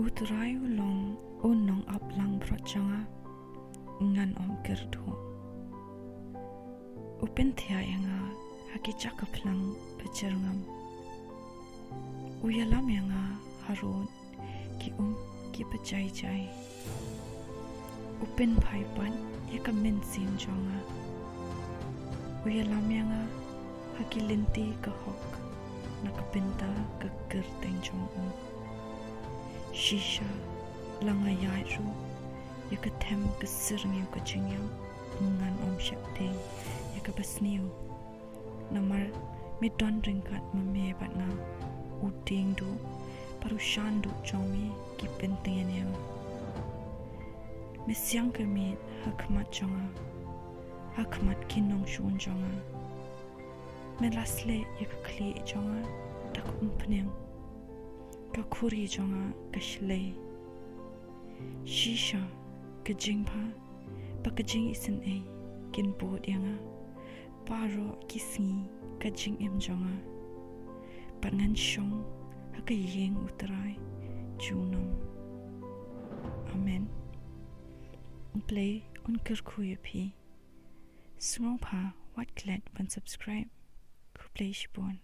Utrayu long unong aplang projanga ngan om kerdu. Upen thia yanga haki chakaplang pajarngam. Uyalam yanga harun ki pacai jai. Upen phaipan yaka minsin jonga. Uyalam yanga haki linti ka hok nakapinta ka kerteng jong Shisha langa yairu yaka them ka sirngiu ka chingyam ngan om shakti yaka basniu namar midon ringkat mamebat na uding du parushan du jomi ki pentingan yang misyang kami hakmat jonga hakmat kinong shun jonga melasle yaka kli jonga tak umpnyang ka khuri jonga ka shlei shisha ka jingpa pa ka jing isin ei kin bod yanga paro kisngi ka jing em jonga pangan shong ha ka yeng utrai junam amen play on kerkuya pi small pa what glad when subscribe ku play shibon